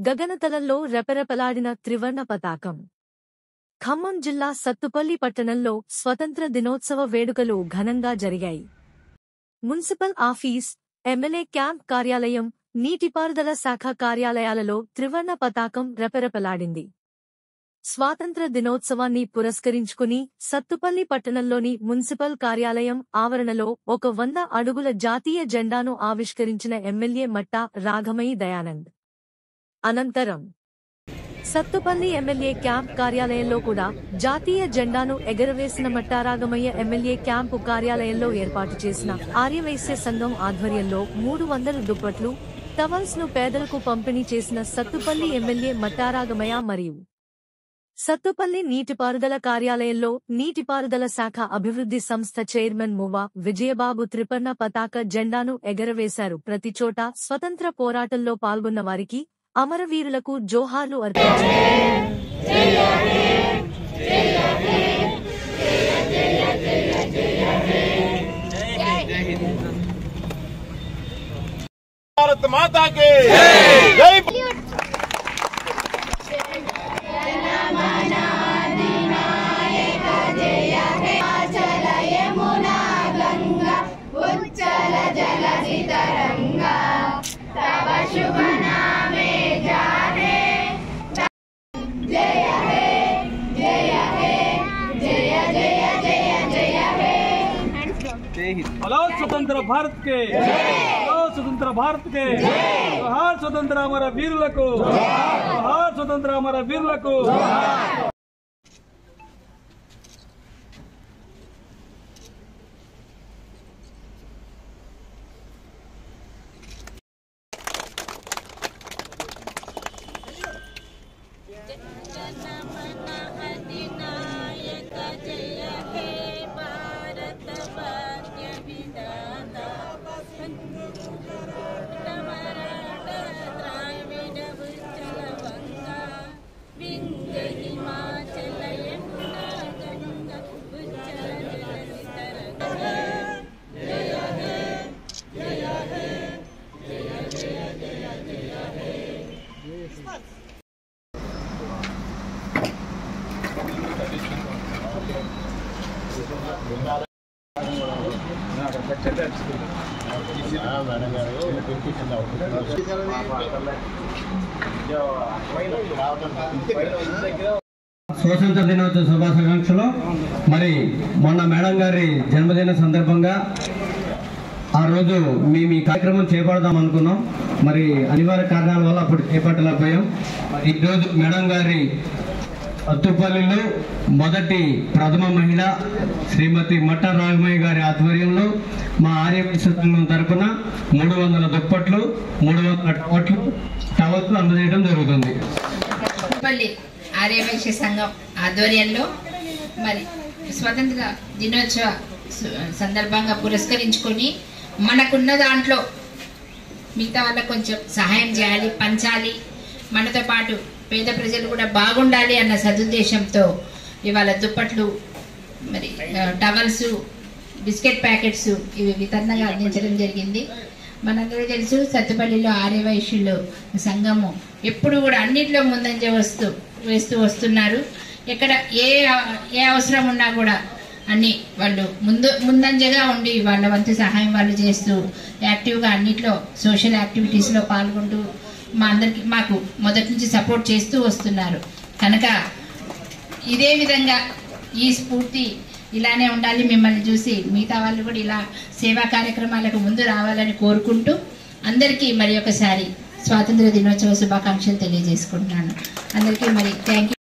గగనతలంలో రెపరెపలాడిన త్రివర్ణ పతాకం. ఖమ్మం జిల్లా సత్తుపల్లి పట్టణంలో స్వతంత్ర దినోత్సవ వేడుకలు ఘనంగా జరిగాయి. మున్సిపల్ ఆఫీస్, ఎమ్మెల్యే క్యాంప్ కార్యాలయం, నీటిపారుదల శాఖ కార్యాలయాలలో త్రివర్ణ పతాకం రెపరెపలాడింది. స్వాతంత్ర దినోత్సవాన్ని పురస్కరించుకుని సత్తుపల్లి పట్టణంలోని మున్సిపల్ కార్యాలయం ఆవరణలో ఒక 100 అడుగుల జాతీయ జెండాను ఆవిష్కరించిన ఎమ్మెల్యే మట్టా రాఘమయ్య దయానంద్. అనంతరం సత్తుపల్లి ఎమ్మెల్యే క్యాంప్ కార్యాలయంలో కూడా జాతీయ జెండాను ఎగరవేసిన మట్టా రాఘమయ్య ఎమ్మెల్యే క్యాంపు కార్యాలయంలో ఏర్పాటు చేసిన ఆర్యవైశ్య సంఘం ఆధ్వర్యంలో 300 దుప్పట్లు, టవల్స్ ను పేదలకు పంపిణీ చేసిన సత్తుపల్లి ఎమ్మెల్యే మట్టా రాఘమయ్య మరియు సత్తుపల్లి నీటిపారుదల కార్యాలయంలో నీటిపారుదల శాఖ అభివృద్ధి సంస్థ చైర్మన్ మువ్వ విజయబాబు త్రివర్ణ పతాక జెండాను ఎగరవేశారు. ప్రతిచోట స్వతంత్ర పోరాటంలో పాల్గొన్న వారికి, అమరవీరులకు జోహార్లు అర్పించారు. भारत माता के जय। उच्चल जलधि तरंगा तव शुभ नामे जाने। जय हे जय हे जय जय जय जय हे। हेलो स्वतंत्र भारत के, हेलो स्वतंत्र भारत के, जोहार स्वतंत्र हमारा वीरुలకు, जोहार स्वतंत्र हमारा वीरुలకు। స్వాతంత్ర దినోత్సవ శుభాకాంక్షలు. మరి మొన్న మేడం గారి జన్మదిన సందర్భంగా ఆ రోజు మేము ఈ కార్యక్రమం చేపడదాం అనుకున్నాం. మరి అనివార్య కారణాల వల్ల అప్పుడు చేపట్టలేకపోయాం. మరి ఈరోజు మేడం గారి సత్తుపల్లిలో మొదటి ప్రథమ మహిళ శ్రీమతి మట్టా రాఘమయ్య గారి ఆధ్వర్యంలో మా ఆర్యవైశ్య సంఘం తరఫున 300 దుప్పట్లు, 300 టవల్స్ అందజేయడం జరుగుతుంది. సత్తుపల్లి ఆర్యవైశ్య సంఘం ఆధ్వర్యంలో మరి స్వతంత్ర దినోత్సవ సందర్భంగా పురస్కరించుకొని మనకున్న దాంట్లో మిగతా వాళ్ళకు కొంచెం సహాయం చేయాలి, పంచాలి, మనతో పాటు పేద ప్రజలు కూడా బాగుండాలి అన్న సదుద్దేశంతో ఇవాళ దుప్పట్లు, మరి టవల్స్, బిస్కెట్ ప్యాకెట్స్ ఇవి వితరణగా అందించడం జరిగింది. మనందరూ తెలుసు సత్తుపల్లిలో ఆర్యవైశ్యులు సంఘము ఎప్పుడు కూడా అన్నింటిలో ముందంజ వేస్తూ వస్తున్నారు. ఎక్కడ ఏ అవసరం ఉన్నా కూడా అన్ని వాళ్ళు ముందంజగా ఉండి వాళ్ళ వంతు సహాయం వాళ్ళు చేస్తూ యాక్టివ్గా అన్నిట్లో సోషల్ యాక్టివిటీస్లో పాల్గొంటూ మాకు మొదటి నుంచి సపోర్ట్ చేస్తూ వస్తున్నారు. కనుక ఇదే విధంగా ఈ స్ఫూర్తి ఇలానే ఉండాలి. మిమ్మల్ని చూసి మిగతా వాళ్ళు కూడా ఇలా సేవా కార్యక్రమాలకు ముందు రావాలని కోరుకుంటూ అందరికీ మరి ఒకసారి స్వాతంత్ర దినోత్సవ శుభాకాంక్షలు తెలియజేసుకుంటున్నాను. అందరికీ మరి థ్యాంక్ యూ.